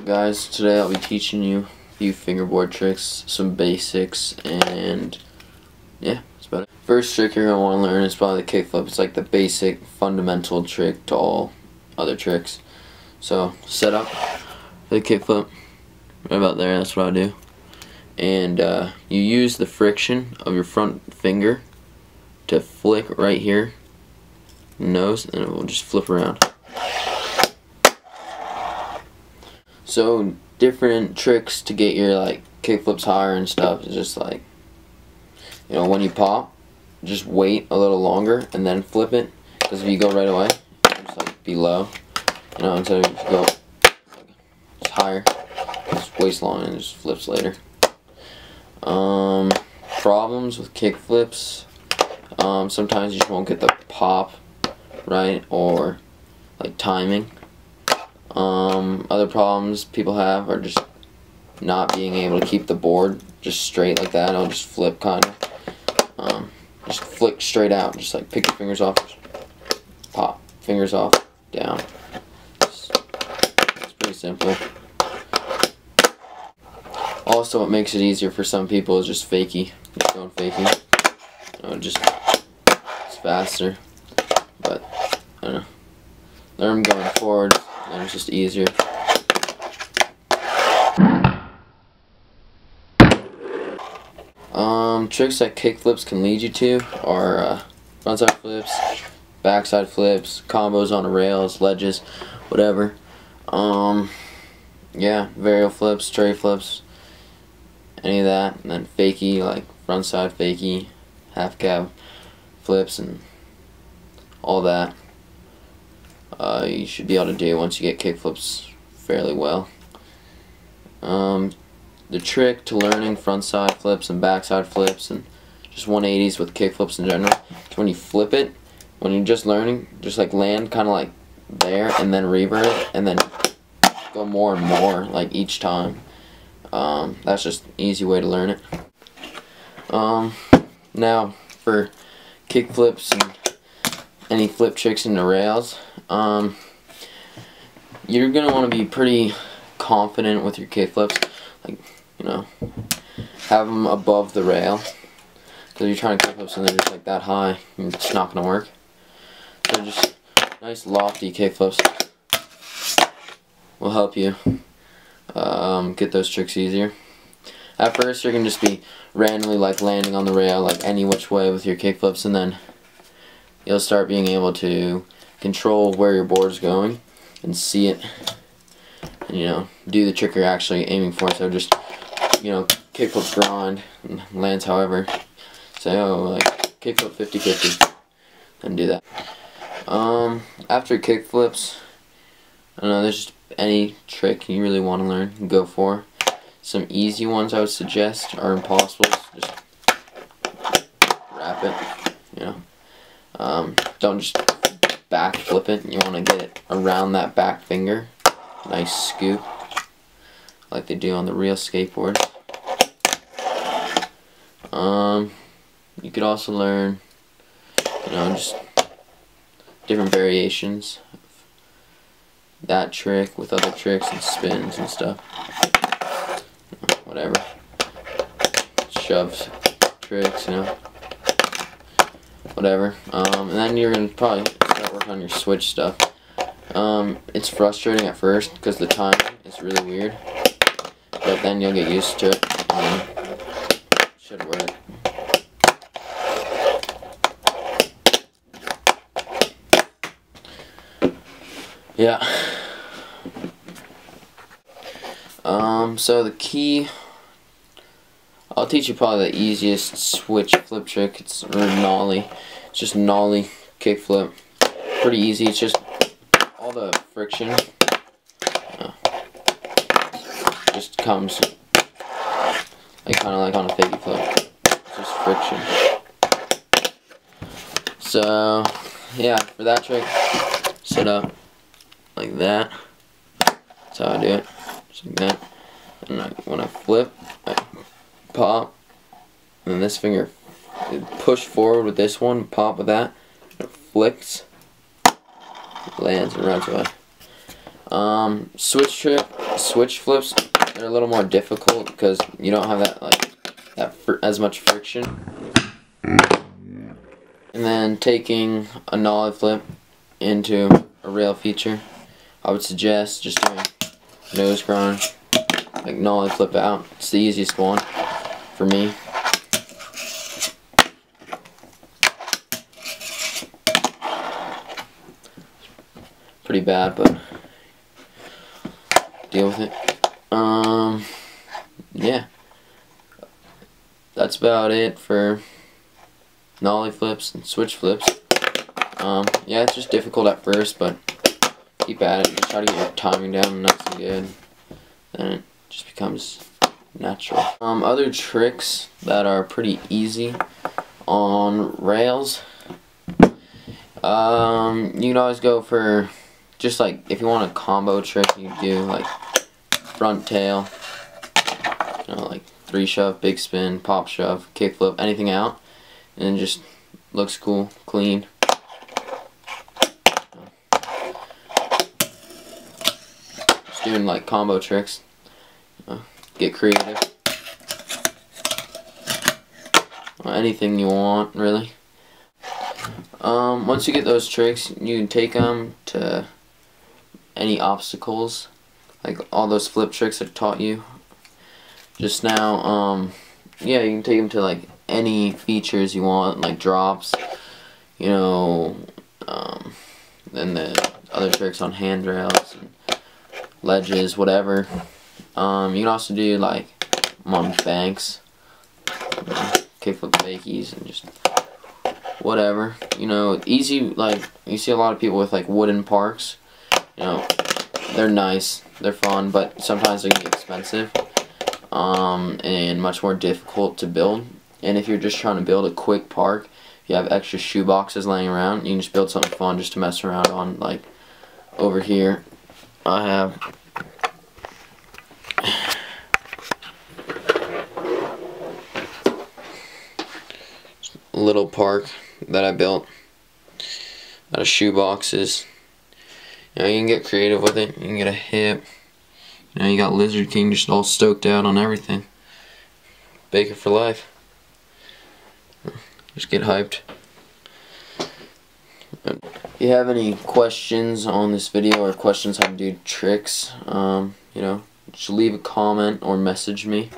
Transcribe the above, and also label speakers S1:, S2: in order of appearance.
S1: Guys, today I'll be teaching you a few fingerboard tricks, some basics, and yeah, that's about it. First trick you're going to want to learn is probably the kickflip. It's like the basic fundamental trick to all other tricks. So set up the kickflip right about there, that's what I do. And you use the friction of your front finger to flick right here, nose, and it will just flip around. So different tricks to get your like kickflips higher and stuff is just like, you know, when you pop, just wait a little longer and then flip it, because if you go right away, just like be low, you know, instead of go just higher, just waist long and it just flips later. Problems with kickflips, sometimes you just won't get the pop right, or like timing. Other problems people have are just not being able to keep the board just straight like that. It'll just flip kind of. Just flick straight out. Just like pick your fingers off, pop, fingers off, down. It's pretty simple. Also, what makes it easier for some people is just fakie. Just going fakie. You know, just it's faster. But I don't know. Learn going forward. And it's just easier. Tricks that kickflips can lead you to are frontside flips, backside flips, combos on the rails, ledges, whatever. Yeah, varial flips, tray flips, any of that, and then fakie, like frontside fakie, half cab flips, and all that. You should be able to do once you get kickflips fairly well. The trick to learning frontside flips and backside flips and just 180s with kickflips in general is when you flip it, when you're just learning, just like land kind of like there and then revert it and then go more and more like each time. That's just an easy way to learn it. Now for kickflips and any flip tricks in the rails, you're gonna want to be pretty confident with your kickflips, like, you know, have them above the rail, because you're trying to kickflips and they're just like that high, and it's not gonna work. So just nice lofty kickflips will help you get those tricks easier. At first you're gonna just be randomly like landing on the rail like any which way with your kickflips, and then you'll start being able to control where your board's going and see it, and, you know, do the trick you're actually aiming for. So just, you know, kickflip grind and lands however. Say, oh, like kickflip 50-50, and do that. After kickflips, I don't know, there's just any trick you really want to learn, you can go for. Some easy ones I would suggest are impossibles. Just wrap it, you know. Don't just back flip it. You want to get it around that back finger. Nice scoop, like they do on the real skateboards. You could also learn, you know, just different variations of that trick with other tricks and spins and stuff. Whatever. Shoves tricks, you know. Whatever. And then you're gonna probably start working on your switch stuff. It's frustrating at first because the timing is really weird, but then you'll get used to it and it should work. Yeah. So the key, I'll teach you probably the easiest switch flip trick. It's nollie. It's just nollie kickflip. Pretty easy. It's just all the friction just comes like kind of like on a fakie flip. It's just friction. So yeah, for that trick, set up like that. That's how I do it. Just like that. And when I flip, I pop, and then this finger push forward with this one, pop with that, and it flicks, it lands and runs away. Switch flips, they're a little more difficult because you don't have that as much friction. And then taking a nollie flip into a rail feature, I would suggest just doing nose grind, like nollie flip out. It's the easiest one for me. Pretty bad, but deal with it. Yeah, that's about it for nollie flips and switch flips. Yeah, it's just difficult at first, but keep at it. Just try to get your timing down nice and good, then it just becomes natural. Other tricks that are pretty easy on rails. You can always go for just like if you want a combo trick, you do like front tail, you know, like 3 shove, big spin, pop shove, kick flip, anything out, and it just looks cool, clean. Just doing like combo tricks. Get creative. Anything you want, really. Once you get those tricks, you can take them to any obstacles, like all those flip tricks I taught you just now. Yeah, you can take them to like any features you want, like drops, you know, then the other tricks on handrails and ledges, whatever. You can also do like on banks, kickflip fakies, and just whatever, you know, easy. Like you see a lot of people with like wooden parks, you know, they're nice, they're fun, but sometimes they can be expensive, and much more difficult to build. And if you're just trying to build a quick park, if you have extra shoe boxes laying around, you can just build something fun just to mess around on. Like over here I have a little park that I built out of shoe boxes. You know, you can get creative with it. You can get a hip. You know, you got Lizard King just all stoked out on everything. Bake it for life. Just get hyped. If you have any questions on this video or questions how to do tricks, you know, just leave a comment or message me.